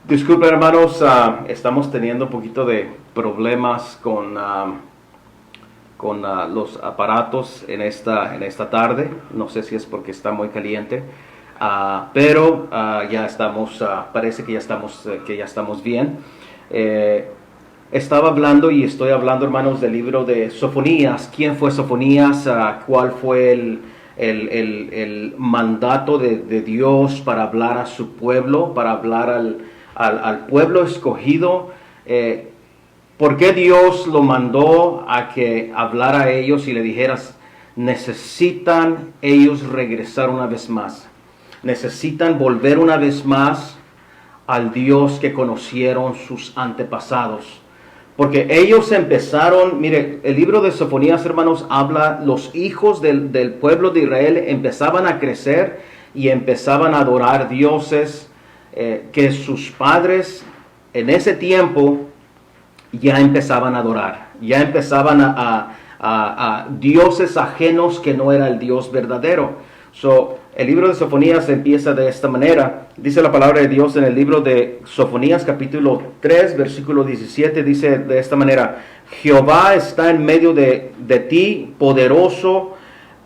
Disculpen hermanos, estamos teniendo un poquito de problemas con los aparatos en esta tarde. No sé si es porque está muy caliente, pero ya estamos, parece que ya estamos bien. Estaba hablando y estoy hablando, hermanos, del libro de Sofonías. ¿Quién fue Sofonías? ¿Cuál fue el mandato de Dios para hablar a su pueblo, para hablar al pueblo escogido? ¿Por qué Dios lo mandó a que hablara a ellos y le dijeras, necesitan ellos regresar una vez más? Necesitan volver una vez más al Dios que conocieron sus antepasados. Porque ellos empezaron, mire, el libro de Sofonías, hermanos, habla, los hijos del pueblo de Israel empezaban a crecer y empezaban a adorar dioses que sus padres en ese tiempo ya empezaban a adorar. Ya empezaban a dioses ajenos que no era el Dios verdadero. El libro de Sofonías empieza de esta manera. Dice la palabra de Dios en el libro de Sofonías capítulo 3 versículo 17. Dice de esta manera: Jehová está en medio de ti, poderoso.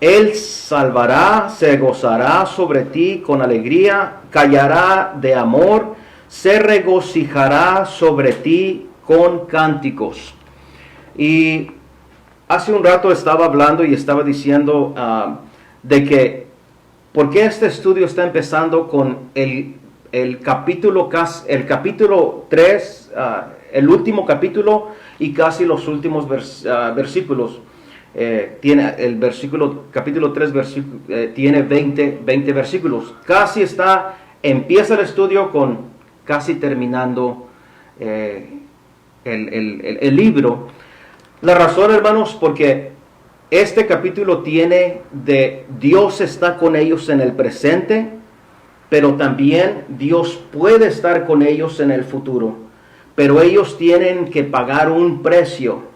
Él salvará, se gozará sobre ti con alegría, callará de amor, se regocijará sobre ti con cánticos. Y hace un rato estaba hablando y estaba diciendo de que ¿por qué este estudio está empezando con el capítulo 3, el último capítulo y casi los últimos versículos? Tiene el capítulo 3 tiene 20 versículos. Empieza el estudio con casi terminando el libro. La razón, hermanos, porque este capítulo tiene de Dios está con ellos en el presente, pero también Dios puede estar con ellos en el futuro. Pero ellos tienen que pagar un precio.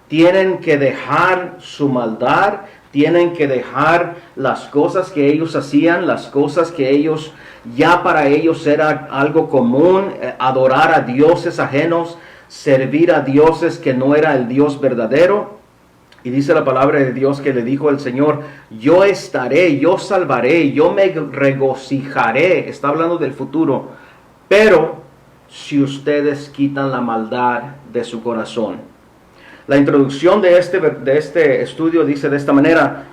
Tienen que dejar su maldad, tienen que dejar las cosas que ellos hacían, las cosas que ellos, ya para ellos era algo común, adorar a dioses ajenos, servir a dioses que no era el Dios verdadero. Y dice la palabra de Dios que le dijo el Señor: yo estaré, yo salvaré, yo me regocijaré. Está hablando del futuro. Pero si ustedes quitan la maldad de su corazón. La introducción de este estudio dice de esta manera: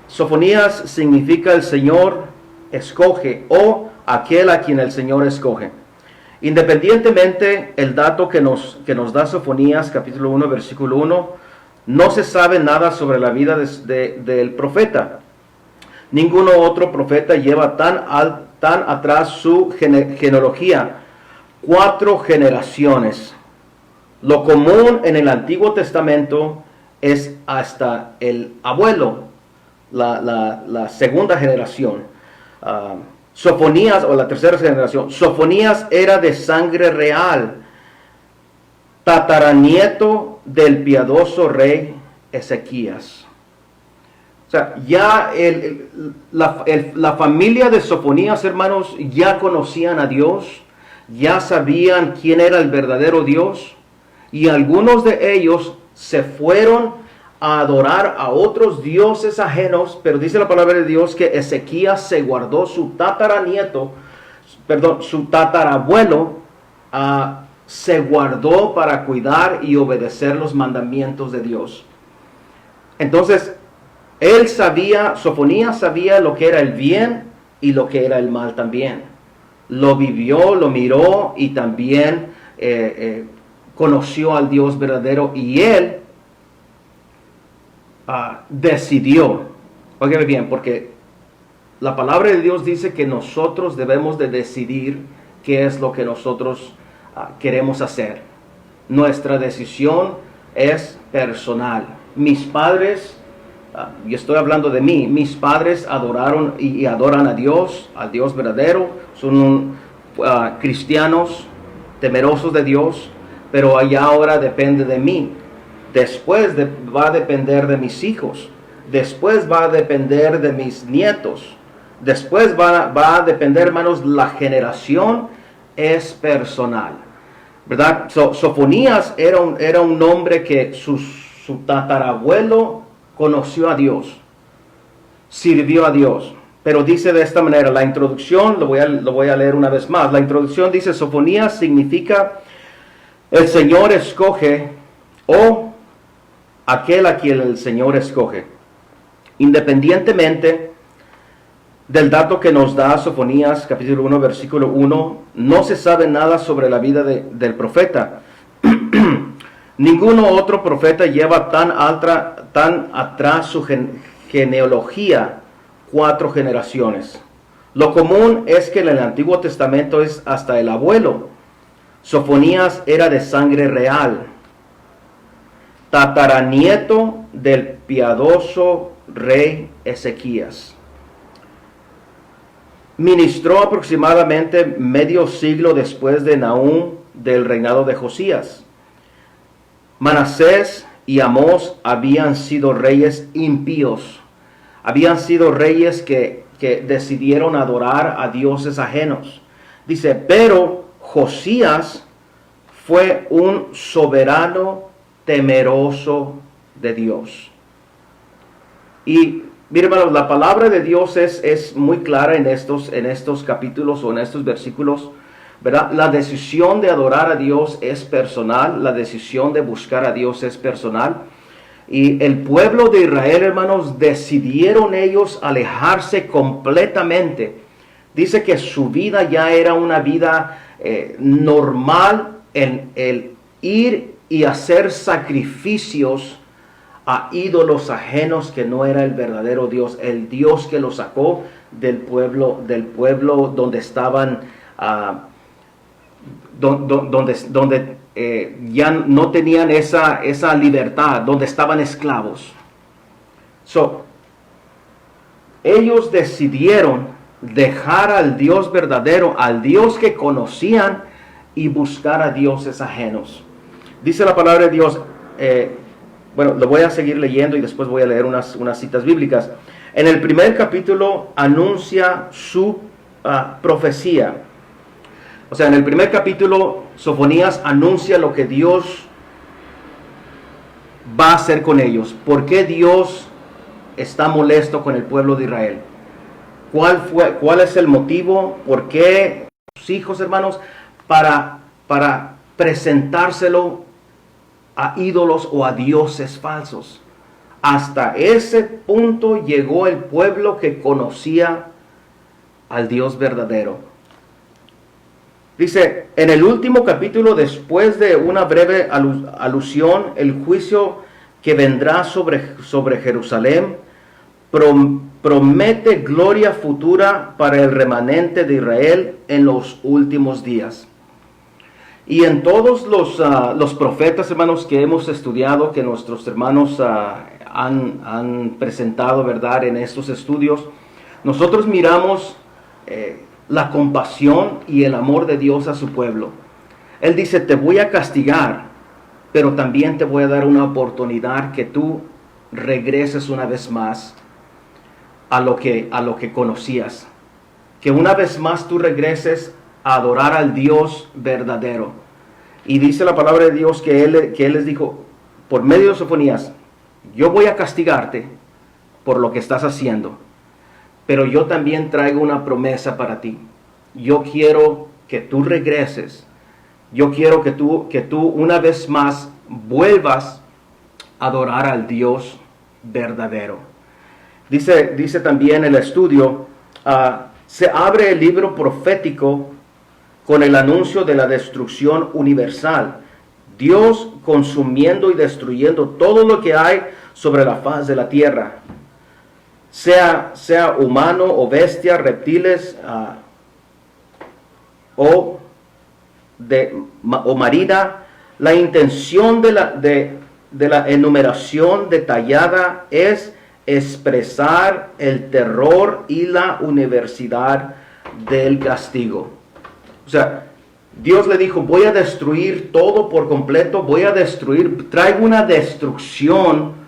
Sofonías significa el Señor escoge, o aquel a quien el Señor escoge. Independientemente el dato que nos da Sofonías capítulo 1 versículo 1, no se sabe nada sobre la vida del profeta. Ninguno otro profeta lleva tan atrás su genealogía. 4 generaciones. Lo común en el Antiguo Testamento es hasta el abuelo, la segunda generación. Sofonías, o la tercera generación. Sofonías era de sangre real, tataranieto del piadoso rey Ezequías. O sea, ya la familia de Sofonías, hermanos, ya conocían a Dios, ya sabían quién era el verdadero Dios, y algunos de ellos se fueron a adorar a otros dioses ajenos, pero dice la palabra de Dios que Ezequías se guardó su tatarabuelo, se guardó para cuidar y obedecer los mandamientos de Dios. Entonces, Sofonías sabía lo que era el bien y lo que era el mal también. Lo vivió, lo miró y también conoció al Dios verdadero, y él decidió. Óigame bien, porque la palabra de Dios dice que nosotros debemos de decidir qué es lo que nosotros queremos hacer. Nuestra decisión es personal. Mis padres, y estoy hablando de mí, mis padres adoraron y adoran a Dios, al Dios verdadero, son cristianos, temerosos de Dios, pero allá ahora depende de mí. Después va a depender de mis hijos, después va a depender de mis nietos, después va a depender, hermanos, la generación es personal, ¿verdad? Sofonías era un nombre que su tatarabuelo conoció a Dios, sirvió a Dios. Pero dice de esta manera, la introducción, lo voy a leer una vez más. La introducción dice, Sofonías significa el Señor escoge o aquel a quien el Señor escoge. Independientemente del dato que nos da Sofonías, capítulo 1, versículo 1, no se sabe nada sobre la vida del profeta. Ninguno otro profeta lleva tan atrás su genealogía 4 generaciones. Lo común es que en el Antiguo Testamento es hasta el abuelo. Sofonías era de sangre real, tataranieto del piadoso rey Ezequías. Ministró aproximadamente medio siglo después de Nahum del reinado de Josías. Manasés y Amós habían sido reyes impíos. Habían sido reyes que decidieron adorar a dioses ajenos. Dice, pero Josías fue un soberano temeroso de Dios. Y miren, hermanos, la palabra de Dios es muy clara en estos capítulos o en estos versículos, ¿verdad? La decisión de adorar a Dios es personal, la decisión de buscar a Dios es personal. Y el pueblo de Israel, hermanos, decidieron ellos alejarse completamente. Dice que su vida ya era una vida normal en el ir y hacer sacrificios a ídolos ajenos que no era el verdadero Dios, el Dios que los sacó del pueblo donde estaban, donde ya no tenían esa libertad, donde estaban esclavos. Ellos decidieron dejar al Dios verdadero, al Dios que conocían, y buscar a dioses ajenos. Dice la palabra de Dios, bueno, lo voy a seguir leyendo y después voy a leer unas citas bíblicas. En el primer capítulo anuncia su profecía. O sea, en el primer capítulo, Sofonías anuncia lo que Dios va a hacer con ellos. ¿Por qué Dios está molesto con el pueblo de Israel? ¿Cuál es el motivo? ¿Por qué sus hijos, hermanos? Para presentárselo a ídolos o a dioses falsos. Hasta ese punto llegó el pueblo que conocía al Dios verdadero. Dice, en el último capítulo, después de una breve alusión, el juicio que vendrá sobre Jerusalén promete gloria futura para el remanente de Israel en los últimos días. Y en todos los profetas, hermanos, que hemos estudiado, que nuestros hermanos han presentado, ¿verdad?, en estos estudios, nosotros miramos la compasión y el amor de Dios a su pueblo. Él dice, te voy a castigar, pero también te voy a dar una oportunidad que tú regreses una vez más a lo que conocías. Que una vez más tú regreses a adorar al Dios verdadero. Y dice la palabra de Dios que él les dijo, por medio de Sofonías, yo voy a castigarte por lo que estás haciendo, pero yo también traigo una promesa para ti. Yo quiero que tú regreses. Yo quiero que tú una vez más vuelvas a adorar al Dios verdadero. Dice también el estudio, se abre el libro profético con el anuncio de la destrucción universal. Dios consumiendo y destruyendo todo lo que hay sobre la faz de la tierra. Sea humano o bestia, reptiles o marina. La intención de la enumeración detallada es expresar el terror y la universalidad del castigo. O sea, Dios le dijo, voy a destruir todo por completo, traigo una destrucción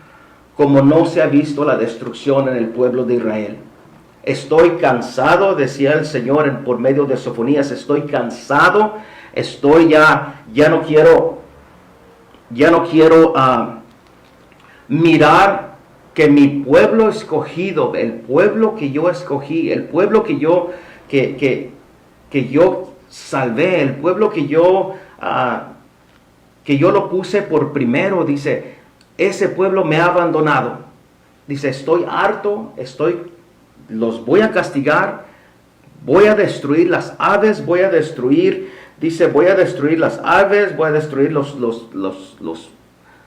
como no se ha visto la destrucción en el pueblo de Israel. Estoy cansado, decía el Señor por medio de Sofonías, estoy cansado, ya no quiero mirar que mi pueblo escogido, el pueblo que yo escogí, el pueblo que yo salvé, el pueblo que yo lo puse por primero, dice, ese pueblo me ha abandonado. Dice, estoy harto, los voy a castigar, voy a destruir las aves, voy a destruir las aves, voy a destruir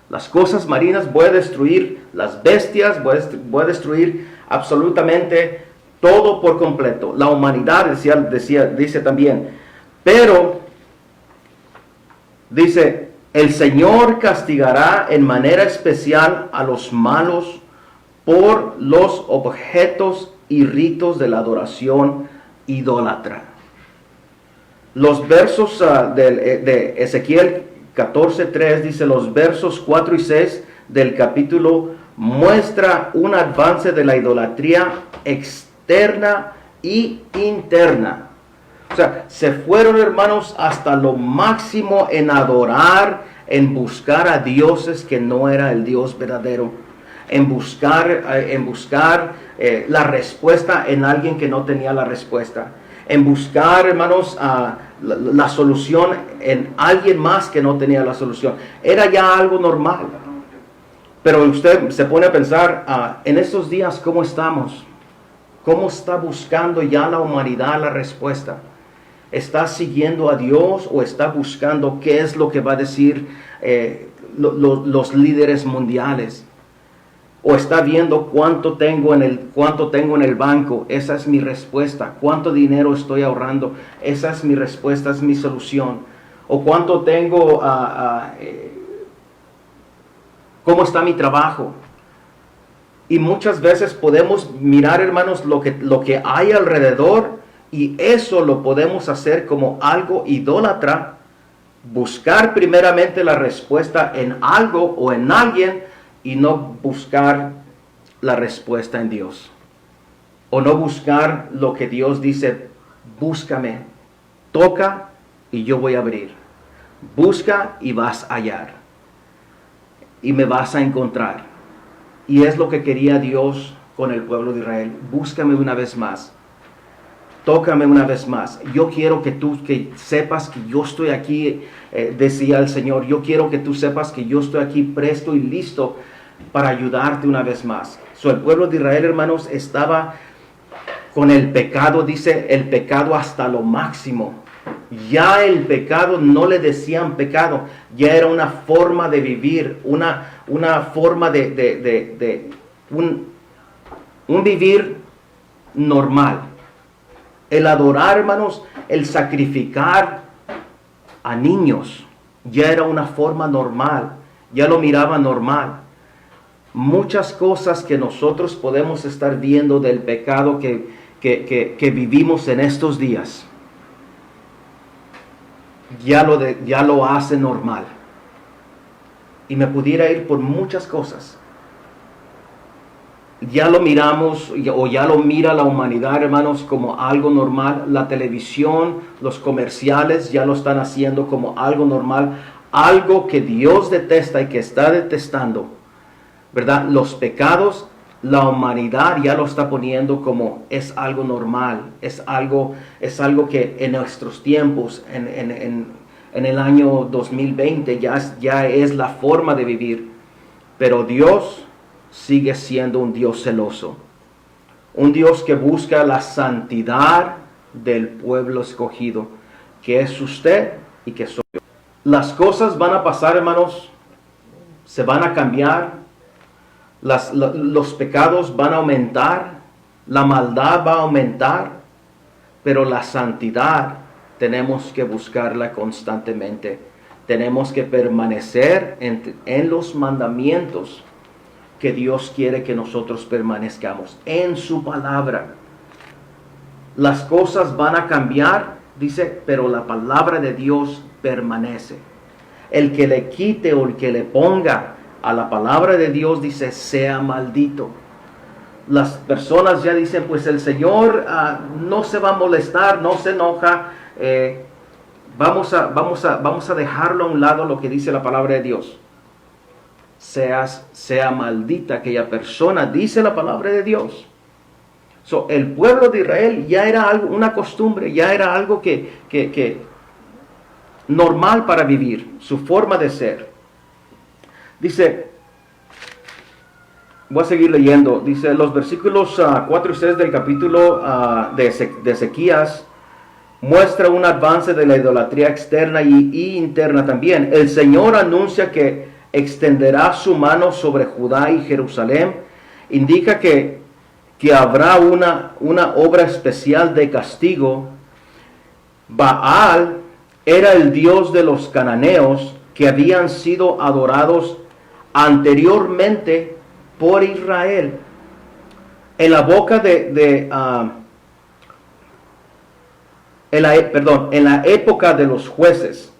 las cosas marinas, voy a destruir las bestias, voy a destruir absolutamente todo por completo. La humanidad, dice también, pero, dice, el Señor castigará en manera especial a los malos por los objetos y ritos de la adoración idólatra. Los versos de Ezequiel 14:3 dice, los versos 4 y 6 del capítulo muestra un avance de la idolatría externa y interna. O sea, se fueron, hermanos, hasta lo máximo en adorar, en buscar a dioses que no era el Dios verdadero, en buscar la respuesta en alguien que no tenía la respuesta, en buscar, hermanos, la solución en alguien más que no tenía la solución. Era ya algo normal. Pero usted se pone a pensar, en estos días, ¿cómo estamos? ¿Cómo está buscando ya la humanidad la respuesta? ¿Está siguiendo a Dios o está buscando qué es lo que va a decir los líderes mundiales? ¿O está viendo cuánto tengo en el banco? Esa es mi respuesta. ¿Cuánto dinero estoy ahorrando? Esa es mi respuesta, es mi solución. ¿O cuánto tengo? ¿Cómo está mi trabajo? Y muchas veces podemos mirar, hermanos, lo que hay alrededor, y eso lo podemos hacer como algo idólatra. Buscar primeramente la respuesta en algo o en alguien, y no buscar la respuesta en Dios. O no buscar lo que Dios dice, búscame, toca y yo voy a abrir. Busca y vas a hallar. Y me vas a encontrar. Y es lo que quería Dios con el pueblo de Israel. Búscame una vez más. Tócame una vez más. Yo quiero que sepas que yo estoy aquí, decía el Señor. Yo quiero que tú sepas que yo estoy aquí presto y listo para ayudarte una vez más. El pueblo de Israel, hermanos, estaba con el pecado, dice, el pecado hasta lo máximo. Ya el pecado no le decían pecado, ya era una forma de vivir, una forma de un vivir normal. El adorar, hermanos, el sacrificar a niños, ya era una forma normal, ya lo miraba normal. Muchas cosas que nosotros podemos estar viendo del pecado que vivimos en estos días, ya lo hace normal. Y me pudiera ir por muchas cosas. Ya lo miramos, o ya lo mira la humanidad, hermanos, como algo normal. La televisión, los comerciales ya lo están haciendo como algo normal. Algo que Dios detesta y que está detestando, ¿verdad? Los pecados, la humanidad ya lo está poniendo como es algo normal, es algo que en nuestros tiempos, en el año 2020 ya es la forma de vivir. Pero Dios sigue siendo un Dios celoso, un Dios que busca la santidad del pueblo escogido, que es usted y que soy yo. Las cosas van a pasar, hermanos, se van a cambiar. Los pecados van a aumentar, la maldad va a aumentar, pero la santidad tenemos que buscarla constantemente. Tenemos que permanecer en los mandamientos que Dios quiere que nosotros permanezcamos, en su palabra. Las cosas van a cambiar, dice, pero la palabra de Dios permanece. El que le quite o el que le ponga a la palabra de Dios, dice, sea maldito. las personas ya dicen, pues el Señor no se va a molestar, no se enoja, vamos a dejarlo a un lado lo que dice la palabra de Dios. Sea maldita aquella persona, dice la palabra de Dios. El pueblo de Israel ya era algo, una costumbre, ya era algo que normal para vivir, su forma de ser. Dice, voy a seguir leyendo, dice los versículos 4 y 6 del capítulo de Ezequías, muestra un avance de la idolatría externa y interna también. El Señor anuncia que extenderá su mano sobre Judá y Jerusalén, indica que habrá una obra especial de castigo. Baal era el dios de los cananeos que habían sido adorados anteriormente por Israel. En la boca en la época de los jueces,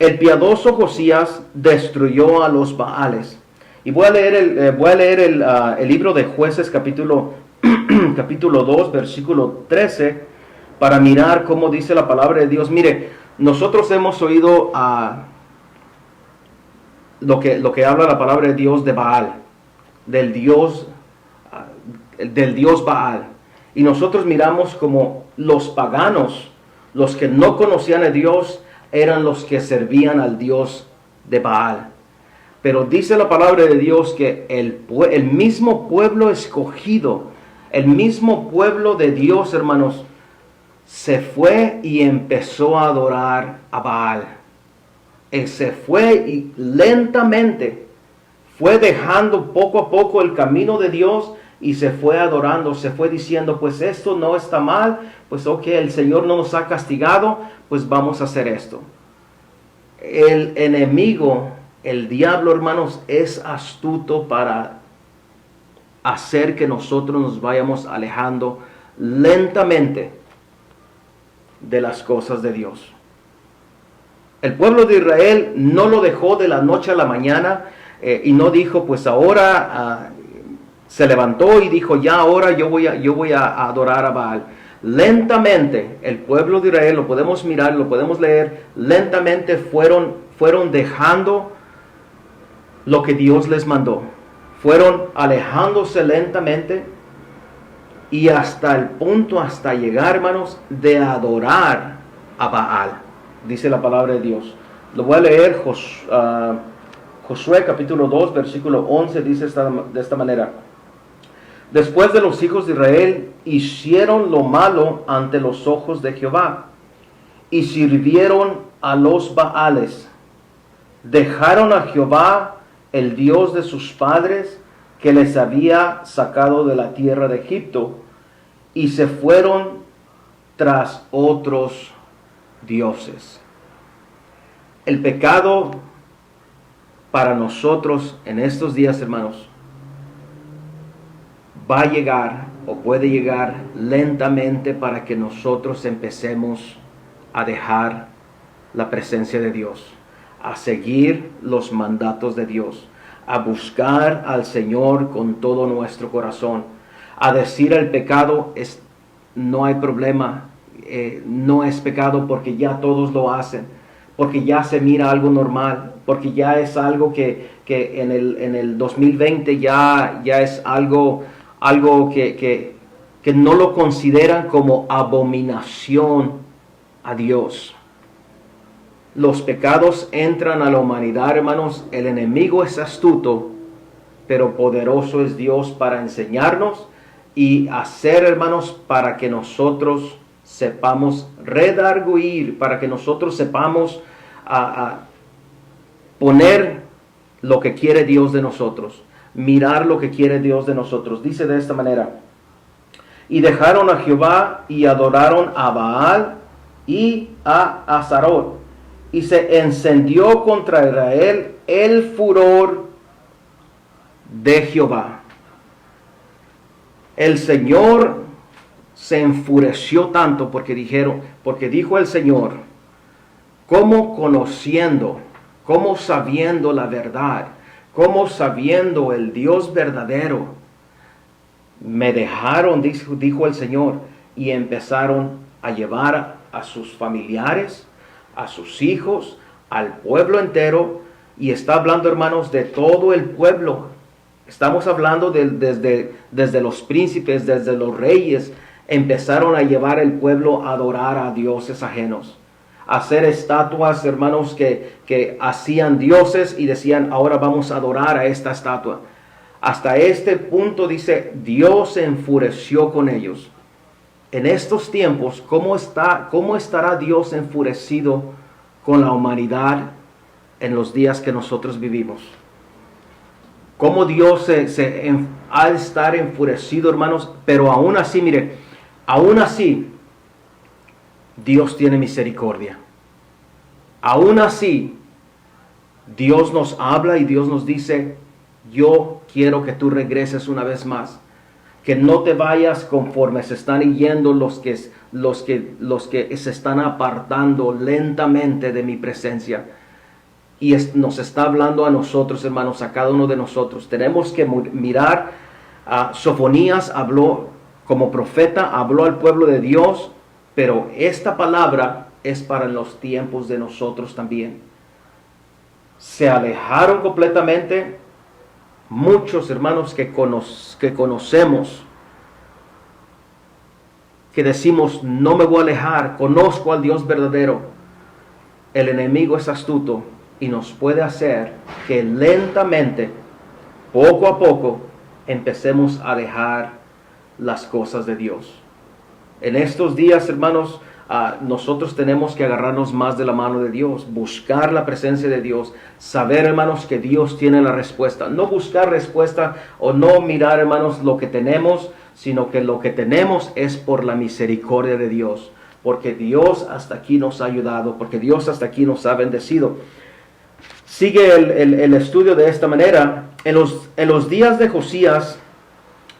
el piadoso Josías destruyó a los Baales. Y voy a leer el libro de Jueces capítulo 2, versículo 13, para mirar cómo dice la palabra de Dios. Mire, nosotros hemos oído lo que habla la palabra de Dios de Baal, del dios Baal. Y nosotros miramos como los paganos, los que no conocían a Dios, eran los que servían al dios de Baal. Pero dice la palabra de Dios que el mismo pueblo escogido, el mismo pueblo de Dios, hermanos, se fue y empezó a adorar a Baal. Él se fue y lentamente fue dejando poco a poco el camino de Dios y se fue adorando, se fue diciendo, pues esto no está mal, pues ok, el Señor no nos ha castigado, pues vamos a hacer esto. El enemigo, el diablo, hermanos, es astuto para hacer que nosotros nos vayamos alejando lentamente de las cosas de Dios. El pueblo de Israel no lo dejó de la noche a la mañana y no dijo, pues ahora se levantó y dijo, ya ahora yo voy a adorar a Baal. Lentamente el pueblo de Israel, lo podemos mirar, lo podemos leer, lentamente fueron dejando lo que Dios les mandó. Fueron alejándose lentamente y hasta el punto, hasta llegar, hermanos, de adorar a Baal. Dice la palabra de Dios. Lo voy a leer, Josué capítulo 2, versículo 11, dice de esta manera. Después de los hijos de Israel hicieron lo malo ante los ojos de Jehová y sirvieron a los Baales. Dejaron a Jehová, el Dios de sus padres, que les había sacado de la tierra de Egipto, y se fueron tras otros dioses. El pecado para nosotros en estos días, hermanos, va a llegar o puede llegar lentamente para que nosotros empecemos a dejar la presencia de Dios, a seguir los mandatos de Dios, a buscar al Señor con todo nuestro corazón, a decir el pecado no hay problema, no es pecado porque ya todos lo hacen, porque ya se mira algo normal, porque ya es algo que en el 2020 ya es algo que no lo consideran como abominación a Dios. Los pecados entran a la humanidad, hermanos. El enemigo es astuto, pero poderoso es Dios para enseñarnos y hacer, hermanos, para que nosotros sepamos redarguir, para que nosotros sepamos a poner lo que quiere Dios de nosotros, mirar lo que quiere Dios de nosotros. Dice de esta manera: y dejaron a Jehová y adoraron a Baal y a Astarot, y se encendió contra Israel el furor de Jehová. El Señor se enfureció tanto porque dijo el Señor, cómo conociendo, cómo sabiendo la verdad, Cómo sabiendo el Dios verdadero, me dejaron, dijo el Señor, y empezaron a llevar a sus familiares, a sus hijos, al pueblo entero. Y está hablando, hermanos, de todo el pueblo. Estamos hablando desde los príncipes, desde los reyes, empezaron a llevar el pueblo a adorar a dioses ajenos. A hacer estatuas, hermanos, que hacían dioses y decían, ahora vamos a adorar a esta estatua. Hasta este punto dice, Dios se enfureció con ellos. En estos tiempos, ¿cómo estará Dios enfurecido con la humanidad en los días que nosotros vivimos? ¿Cómo Dios ha de estar enfurecido, hermanos? Pero aún así, mire, aún así, Dios tiene misericordia. Aún así, Dios nos habla y Dios nos dice, yo quiero que tú regreses una vez más. Que no te vayas conforme se están yendo los que se están apartando lentamente de mi presencia. Y nos está hablando a nosotros, hermanos, a cada uno de nosotros. Tenemos que mirar. Sofonías habló como profeta, habló al pueblo de Dios, pero esta palabra es para los tiempos de nosotros también. Se alejaron completamente. Muchos hermanos que conocemos, que decimos, no me voy a alejar, conozco al Dios verdadero. El enemigo es astuto y nos puede hacer que lentamente, poco a poco, empecemos a dejar las cosas de Dios. En estos días, hermanos, nosotros tenemos que agarrarnos más de la mano de Dios, buscar la presencia de Dios, saber, hermanos, que Dios tiene la respuesta. No buscar respuesta o no mirar, hermanos, lo que tenemos, sino que lo que tenemos es por la misericordia de Dios, porque Dios hasta aquí nos ha ayudado, porque Dios hasta aquí nos ha bendecido. Sigue el estudio de esta manera. En los días de Josías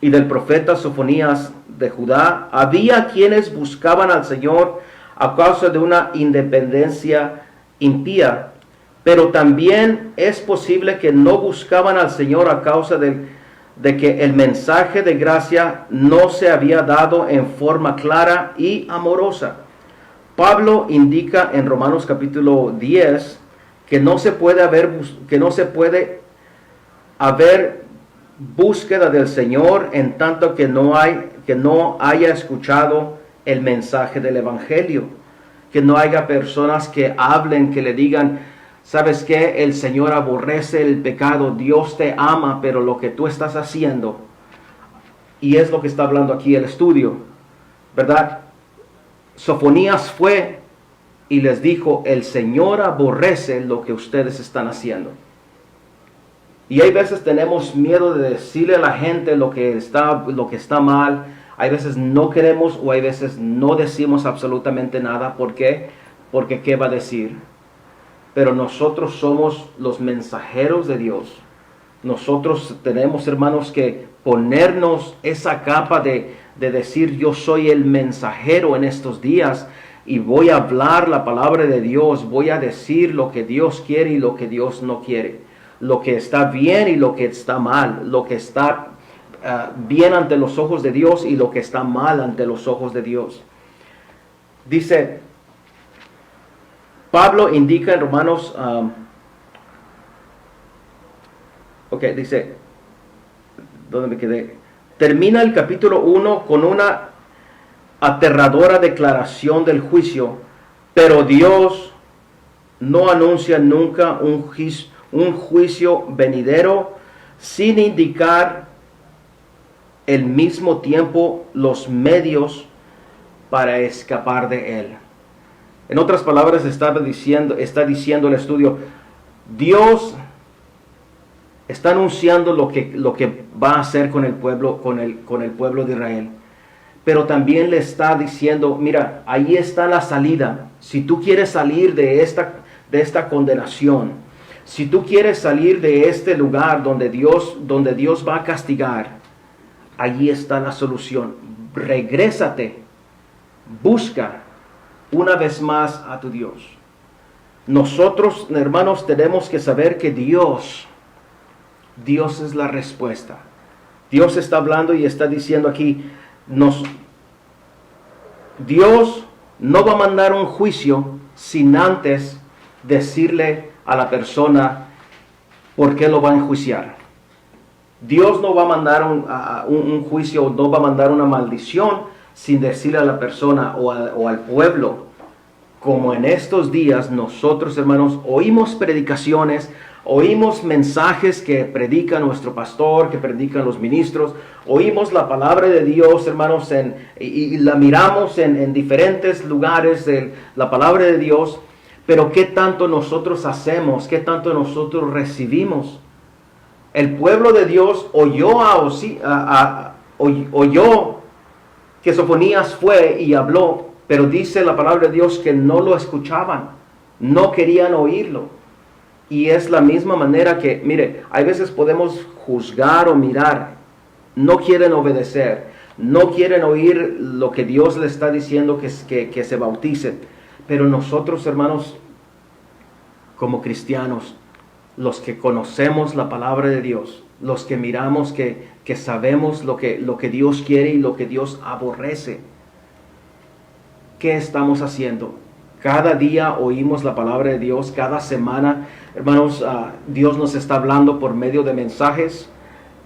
y del profeta Sofonías de Judá, había quienes buscaban al Señor a causa de una independencia impía, pero también es posible que no buscaban al Señor a causa de que el mensaje de gracia no se había dado en forma clara y amorosa. Pablo indica en Romanos capítulo 10 que no se puede haber búsqueda del Señor en tanto que no haya escuchado el mensaje del Evangelio, que no haya personas que hablen, que le digan, ¿sabes qué? El Señor aborrece el pecado, Dios te ama, pero lo que tú estás haciendo, y es lo que está hablando aquí el estudio, ¿verdad? Sofonías fue y les dijo, el Señor aborrece lo que ustedes están haciendo. Y hay veces tenemos miedo de decirle a la gente lo que está mal. Hay veces no queremos o hay veces no decimos absolutamente nada. ¿Por qué? Porque ¿qué va a decir? Pero nosotros somos los mensajeros de Dios. Nosotros tenemos, hermanos, que ponernos esa capa de decir yo soy el mensajero en estos días y voy a hablar la palabra de Dios. Voy a decir lo que Dios quiere y lo que Dios no quiere. Lo que está bien y lo que está mal, lo que está bien ante los ojos de Dios y lo que está mal ante los ojos de Dios. Dice, Pablo indica en Romanos, dice, ¿dónde me quedé? Termina el capítulo 1 con una aterradora declaración del juicio, pero Dios no anuncia nunca un juicio venidero sin indicar al mismo tiempo los medios para escapar de él. En otras palabras, está diciendo el estudio, Dios está anunciando lo que va a hacer con el pueblo de Israel, pero también le está diciendo, mira, ahí está la salida. Si tú quieres salir de esta condenación, si tú quieres salir de este lugar donde Dios va a castigar, allí está la solución. Regrésate, busca una vez más a tu Dios. Nosotros, hermanos, tenemos que saber que Dios Dios es la respuesta. Dios está hablando y está diciendo aquí, Dios no va a mandar un juicio sin antes decirle a la persona por qué lo va a enjuiciar. Dios no va a mandar un juicio, no va a mandar una maldición sin decirle a la persona o al pueblo. Como en estos días nosotros, hermanos, oímos predicaciones, oímos mensajes que predica nuestro pastor, que predican los ministros, oímos la palabra de Dios, hermanos, y la miramos en diferentes lugares de la palabra de Dios, pero ¿qué tanto nosotros hacemos? ¿Qué tanto nosotros recibimos? El pueblo de Dios oyó que Sofonías fue y habló, pero dice la palabra de Dios que no lo escuchaban, no querían oírlo. Y es la misma manera que, mire, hay veces podemos juzgar o mirar, no quieren obedecer, no quieren oír lo que Dios les está diciendo que se bauticen. Pero nosotros, hermanos, como cristianos, los que conocemos la palabra de Dios, los que miramos, que sabemos lo que Dios quiere y lo que Dios aborrece, ¿qué estamos haciendo? Cada día oímos la palabra de Dios, cada semana, hermanos, Dios nos está hablando por medio de mensajes.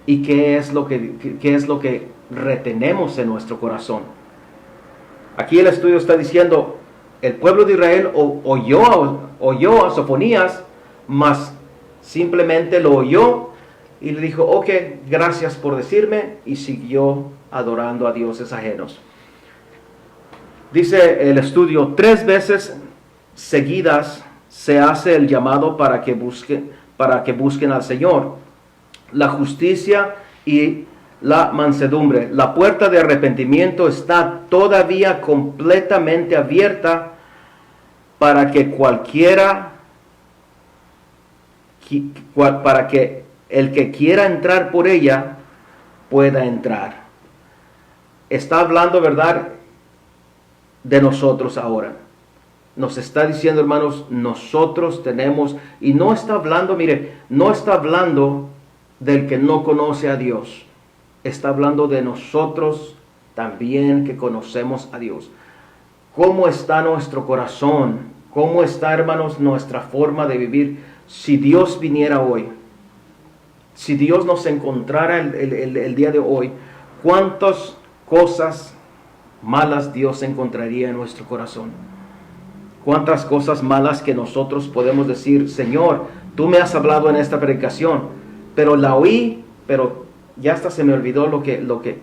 ¿Y qué es lo que retenemos en nuestro corazón? Aquí el estudio está diciendo, el pueblo de Israel oyó a Sofonías, mas simplemente lo oyó y le dijo, ok, gracias por decirme, y siguió adorando a dioses ajenos. Dice el estudio, 3 veces seguidas se hace el llamado para que busquen al Señor. La justicia y la mansedumbre. La puerta de arrepentimiento está todavía completamente abierta para que el que quiera entrar por ella pueda entrar. Está hablando, ¿verdad?, de nosotros ahora. Nos está diciendo, hermanos, nosotros tenemos, y no está hablando, mire, no está hablando del que no conoce a Dios. Está hablando de nosotros también que conocemos a Dios. ¿Cómo está nuestro corazón? ¿Cómo está, hermanos, nuestra forma de vivir? Si Dios viniera hoy, si Dios nos encontrara el día de hoy, ¿cuántas cosas malas Dios encontraría en nuestro corazón? ¿Cuántas cosas malas que nosotros podemos decir, Señor, tú me has hablado en esta predicación, pero la oí, pero ya hasta se me olvidó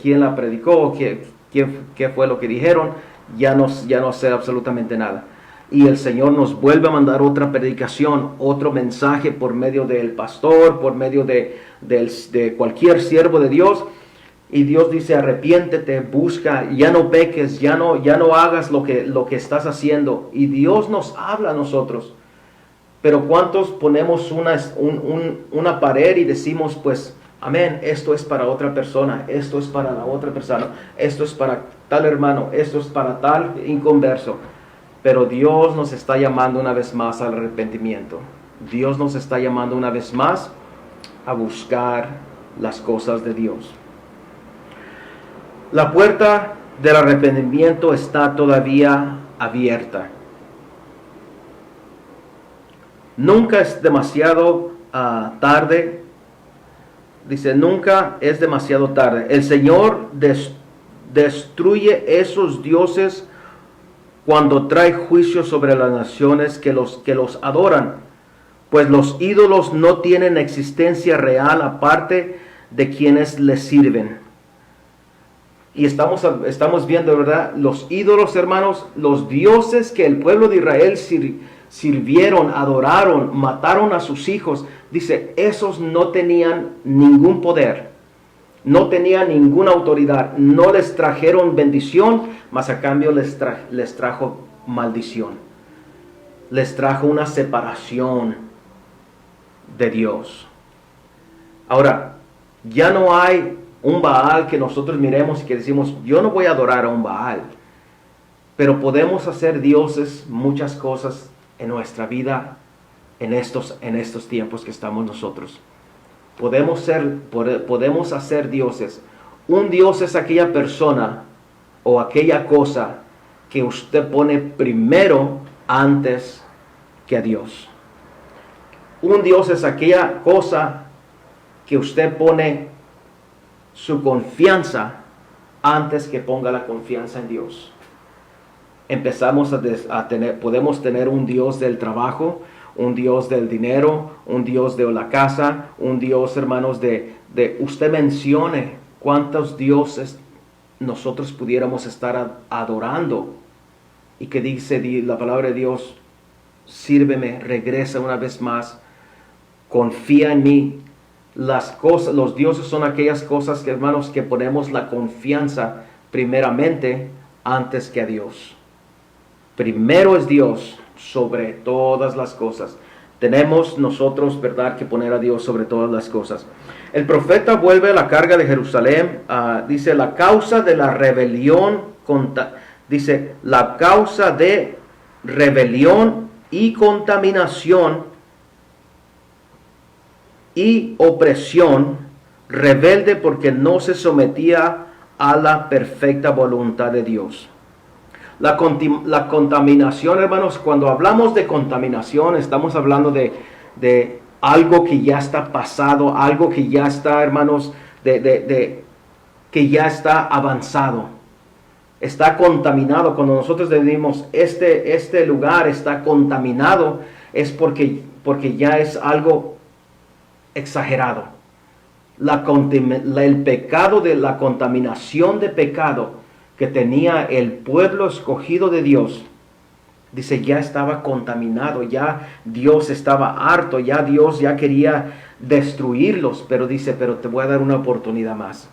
quién la predicó, qué fue lo que dijeron, ya no sé absolutamente nada. Y el Señor nos vuelve a mandar otra predicación, otro mensaje por medio del pastor, por medio de cualquier siervo de Dios. Y Dios dice, arrepiéntete, busca, ya no peques, ya no hagas lo que estás haciendo. Y Dios nos habla a nosotros. Pero ¿cuántos ponemos una pared y decimos, pues, amén, esto es para otra persona, esto es para la otra persona, esto es para tal hermano, esto es para tal inconverso? Pero Dios nos está llamando una vez más al arrepentimiento. Dios nos está llamando una vez más a buscar las cosas de Dios. La puerta del arrepentimiento está todavía abierta. Nunca es demasiado tarde. Dice, nunca es demasiado tarde. El Señor destruye esos dioses cuando trae juicio sobre las naciones que los adoran, pues los ídolos no tienen existencia real aparte de quienes les sirven. Y estamos viendo, ¿verdad? Los ídolos, hermanos, los dioses que el pueblo de Israel sirvieron, adoraron, mataron a sus hijos. Dice, esos no tenían ningún poder, no tenían ninguna autoridad, no les trajeron bendición, mas a cambio les trajo maldición. Les trajo una separación de Dios. Ahora, ya no hay un Baal que nosotros miremos y que decimos, yo no voy a adorar a un Baal. Pero podemos hacer dioses muchas cosas en nuestra vida en estos tiempos que estamos nosotros. podemos hacer dioses. Un Dios es aquella persona o aquella cosa que usted pone primero antes que a Dios. Un Dios es aquella cosa que usted pone su confianza antes que ponga la confianza en Dios. Podemos tener un Dios del trabajo, un Dios del dinero, un Dios de la casa, un Dios, hermanos, usted mencione cuántos dioses nosotros pudiéramos estar adorando. Y que dice la palabra de Dios, sírveme, regresa una vez más, confía en mí. Los dioses son aquellas cosas que, hermanos, que ponemos la confianza primeramente antes que a Dios. Primero es Dios sobre todas las cosas. Tenemos nosotros, ¿verdad?, que poner a Dios sobre todas las cosas. El profeta vuelve a la carga de Jerusalén. Dice, la causa de la rebelión, dice, la causa de rebelión y contaminación y opresión, rebelde porque no se sometía a la perfecta voluntad de Dios. La contaminación, hermanos, cuando hablamos de contaminación, estamos hablando de algo que ya está pasado, algo que ya está, hermanos, que ya está avanzado. Está contaminado. Cuando nosotros decimos este lugar está contaminado, es porque ya es algo exagerado. El pecado de la contaminación de pecado que tenía el pueblo escogido de Dios, dice, ya estaba contaminado, ya Dios estaba harto, ya Dios ya quería destruirlos, pero dice, pero te voy a dar una oportunidad más.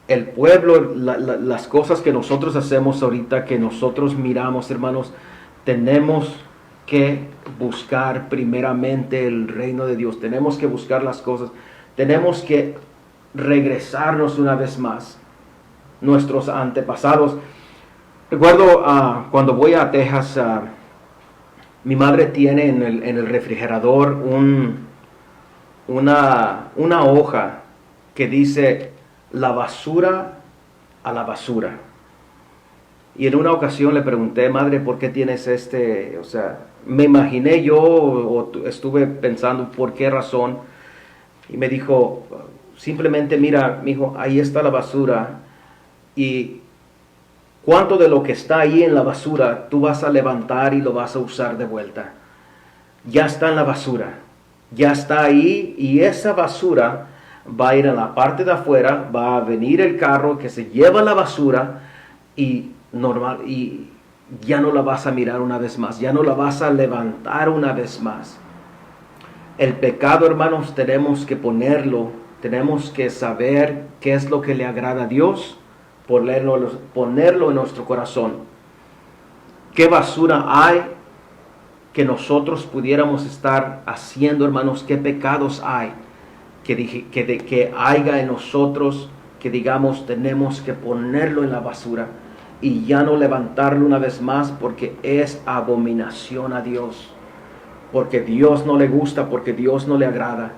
El pueblo, las cosas que nosotros hacemos ahorita, que nosotros miramos, hermanos, tenemos que buscar primeramente el reino de Dios, tenemos que buscar las cosas, tenemos que regresarnos una vez más. Nuestros antepasados. Recuerdo cuando voy a Texas, mi madre tiene en el refrigerador una hoja que dice la basura a la basura. Y en una ocasión le pregunté, madre, ¿por qué tienes O sea, me imaginé yo o estuve pensando por qué razón. Y me dijo, simplemente mira, mijo, ahí está la basura. Y cuánto de lo que está ahí en la basura tú vas a levantar y lo vas a usar de vuelta. Ya está en la basura, ya está ahí, y esa basura va a ir a la parte de afuera, va a venir el carro que se lleva la basura y ya no la vas a mirar una vez más, ya no la vas a levantar una vez más. El pecado, hermanos, tenemos que tenemos que saber qué es lo que le agrada a Dios, ponerlo en nuestro corazón. ¿Qué basura hay que nosotros pudiéramos estar haciendo, hermanos? ¿Qué pecados hay que haya en nosotros que digamos tenemos que ponerlo en la basura y ya no levantarlo una vez más porque es abominación a Dios? Porque Dios no le gusta, porque Dios no le agrada,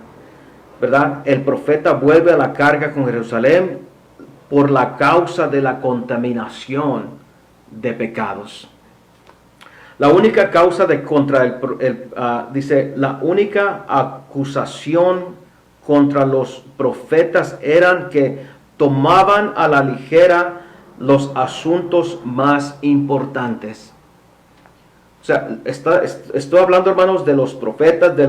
¿verdad? El profeta vuelve a la carga con Jerusalén por la causa de la contaminación de pecados. La única causa dice, la única acusación contra los profetas eran que tomaban a la ligera los asuntos más importantes. O sea, estoy hablando, hermanos, de los profetas, de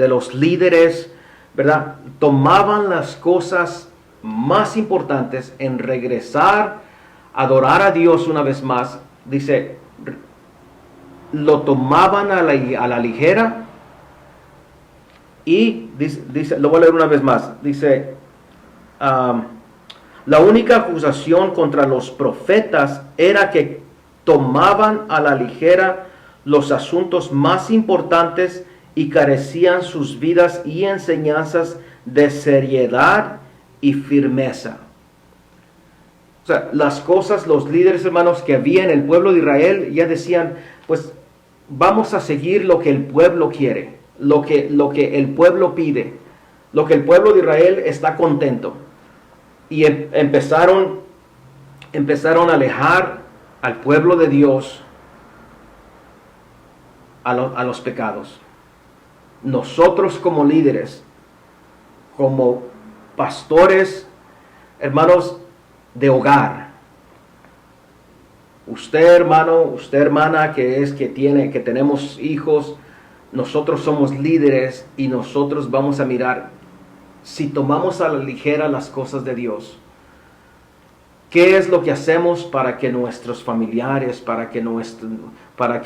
los líderes, ¿verdad? Tomaban las cosas más importantes en regresar, adorar a Dios una vez más. Dice, lo tomaban a la ligera y dice, lo voy a leer una vez más. Dice, la única acusación contra los profetas era que tomaban a la ligera los asuntos más importantes y carecían sus vidas y enseñanzas de seriedad y firmeza. O sea, las cosas, los líderes, hermanos, que había en el pueblo de Israel ya decían, pues vamos a seguir lo que el pueblo quiere. lo que el pueblo pide, lo que el pueblo de Israel está contento. Y empezaron a alejar al pueblo de Dios a los pecados. Nosotros como líderes, como pastores, hermanos de hogar, usted hermano, usted hermana que tenemos hijos, nosotros somos líderes y nosotros vamos a mirar si tomamos a la ligera las cosas de Dios. ¿Qué es lo que hacemos para que nuestros familiares, para que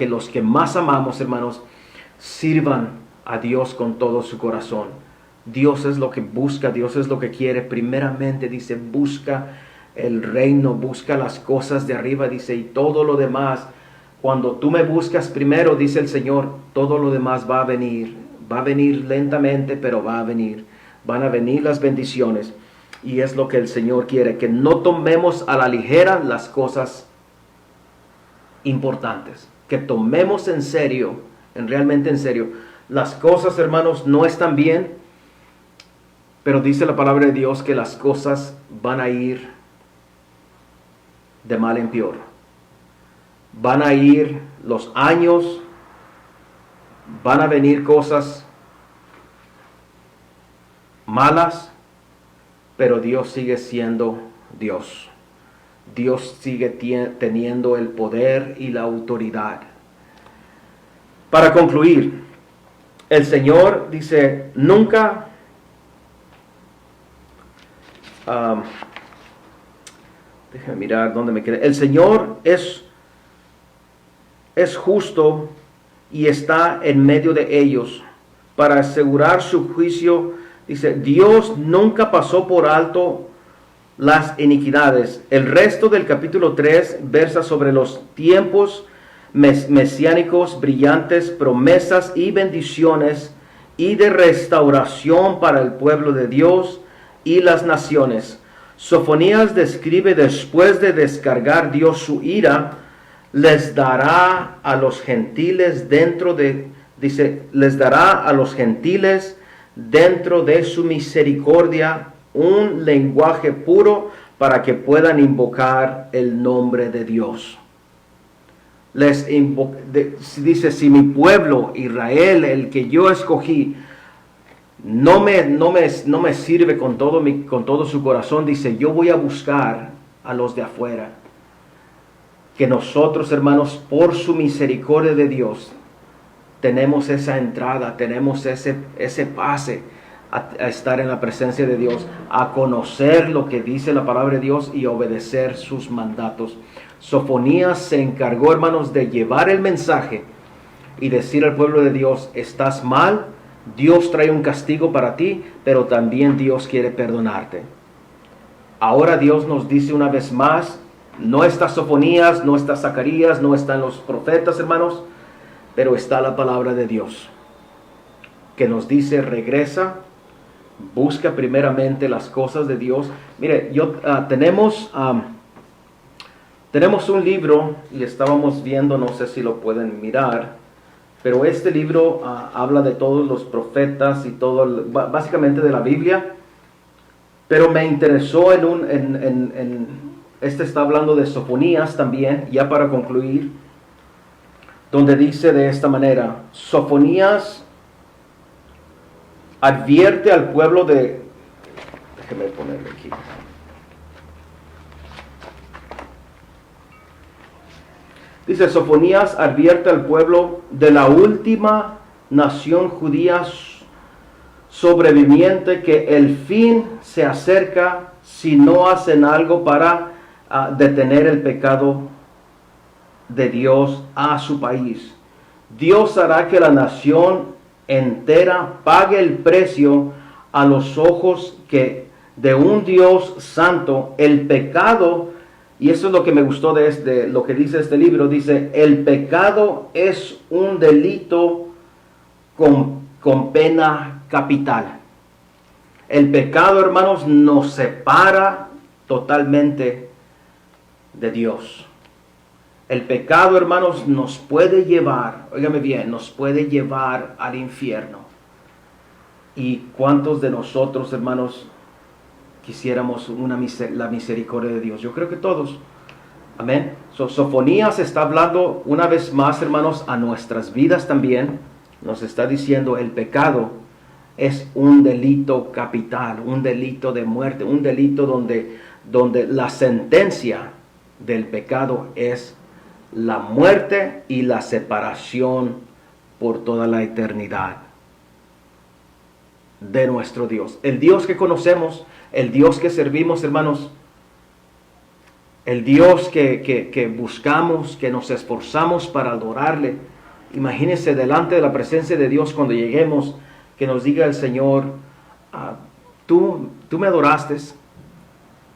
los que más amamos, hermanos, sirvan a Dios con todo su corazón? Dios es lo que busca, Dios es lo que quiere. Primeramente dice, busca el reino, busca las cosas de arriba, dice, y todo lo demás. Cuando tú me buscas primero, dice el Señor, todo lo demás va a venir lentamente, pero va a venir. Van a venir las bendiciones. Y es lo que el Señor quiere, que no tomemos a la ligera las cosas importantes, que tomemos en serio, realmente en serio. Las cosas, hermanos, no están bien, pero dice la palabra de Dios que las cosas van a ir de mal en peor. Van a ir los años, van a venir cosas malas, pero Dios sigue siendo Dios. Dios sigue teniendo el poder y la autoridad. Para concluir, el Señor dice, nunca déjame mirar dónde me quedé. El Señor es justo y está en medio de ellos para asegurar su juicio. Dice, Dios nunca pasó por alto las iniquidades. El resto del capítulo 3 versa sobre los tiempos mesiánicos brillantes, promesas y bendiciones y de restauración para el pueblo de Dios y las naciones. Sofonías describe después de descargar Dios su ira, les dará a los gentiles les dará a los gentiles dentro de su misericordia un lenguaje puro para que puedan invocar el nombre de Dios. Dice, si mi pueblo Israel, el que yo escogí, no me sirve con todo su corazón, dice, yo voy a buscar a los de afuera. Que nosotros, hermanos, por su misericordia de Dios, tenemos esa entrada, tenemos ese pase a estar en la presencia de Dios, a conocer lo que dice la palabra de Dios y obedecer sus mandatos. Sofonías se encargó, hermanos, de llevar el mensaje y decir al pueblo de Dios, estás mal, Dios trae un castigo para ti, pero también Dios quiere perdonarte. Ahora Dios nos dice una vez más, no está Sofonías, no está Zacarías, no están los profetas, hermanos, pero está la palabra de Dios, que nos dice, regresa, busca primeramente las cosas de Dios. Mire, tenemos un libro, y estábamos viendo, no sé si lo pueden mirar, pero este libro habla de todos los profetas y todo, básicamente de la Biblia, pero me interesó este está hablando de Sofonías también, ya para concluir, donde dice de esta manera, Sofonías advierte al pueblo de... Déjeme ponerle aquí. Dice, Sofonías advierte al pueblo de la última nación judía sobreviviente que el fin se acerca si no hacen algo para detener el pecado de Dios a su país. Dios hará que la nación entera pague el precio a los ojos de un Dios santo. El pecado, y eso es lo que me gustó de lo que dice este libro, dice, el pecado es un delito con pena capital. El pecado, hermanos, nos separa totalmente de Dios. El pecado, hermanos, nos puede llevar, óigame bien, nos puede llevar al infierno. ¿Y cuántos de nosotros, hermanos, quisiéramos la misericordia de Dios? Yo creo que todos. Amén. Sofonías está hablando una vez más, hermanos, a nuestras vidas también. Nos está diciendo el pecado es un delito capital, un delito de muerte, un delito donde la sentencia del pecado es la muerte y la separación por toda la eternidad de nuestro Dios. El Dios que conocemos, el Dios que servimos, hermanos, el Dios que buscamos, que nos esforzamos para adorarle. Imagínense delante de la presencia de Dios cuando lleguemos, que nos diga el Señor, tú me adoraste,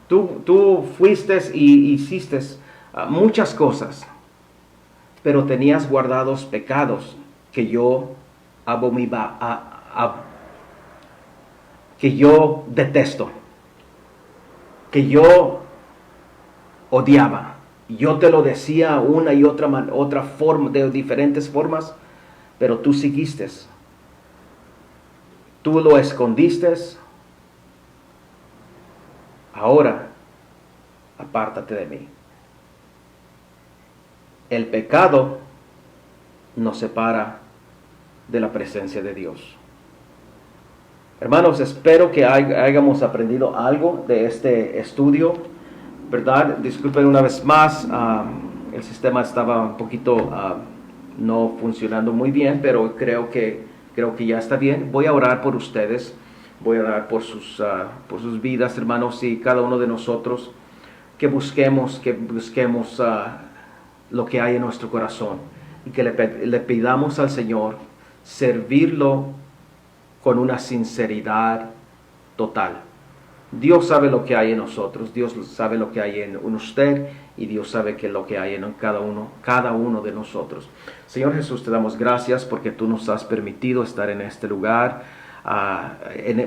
tú fuiste y hiciste muchas cosas, pero tenías guardados pecados que yo que yo detesto, que yo odiaba. Yo te lo decía una y otra forma, de diferentes formas, pero tú seguiste. Tú lo escondiste. Ahora, apártate de mí. El pecado nos separa de la presencia de Dios. Hermanos, espero que hayamos aprendido algo de este estudio, ¿verdad? Disculpen una vez más, el sistema estaba un poquito no funcionando muy bien, pero creo que ya está bien. Voy a orar por ustedes, voy a orar por sus vidas, hermanos, y cada uno de nosotros que busquemos lo que hay en nuestro corazón y que le pidamos al Señor servirlo con una sinceridad total. Dios sabe lo que hay en nosotros, Dios sabe lo que hay en usted y Dios sabe lo que hay en cada uno de nosotros. Señor Jesús, te damos gracias porque tú nos has permitido estar en este lugar,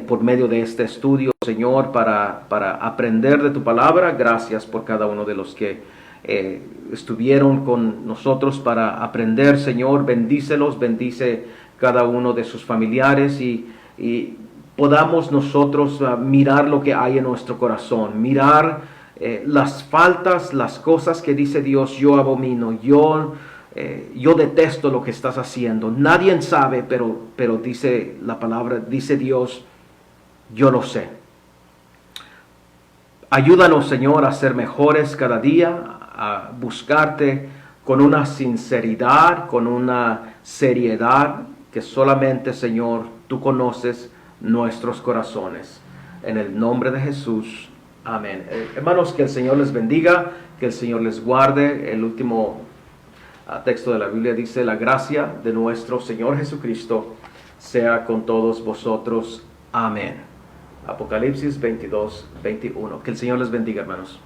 por medio de este estudio, Señor, para aprender de tu palabra. Gracias por cada uno de los que estuvieron con nosotros para aprender, Señor. Bendícelos, bendice cada uno de sus familiares y podamos nosotros mirar lo que hay en nuestro corazón, mirar las faltas, las cosas que dice Dios, yo abomino, yo detesto lo que estás haciendo. Nadie sabe, pero dice la palabra, dice Dios, yo lo sé. Ayúdanos, Señor, a ser mejores cada día, a buscarte con una sinceridad, con una seriedad que solamente, Señor, tú conoces nuestros corazones. En el nombre de Jesús, amén. Hermanos, que el Señor les bendiga, que el Señor les guarde. El último texto de la Biblia dice, la gracia de nuestro Señor Jesucristo sea con todos vosotros. Amén. Apocalipsis 22, 21. Que el Señor les bendiga, hermanos.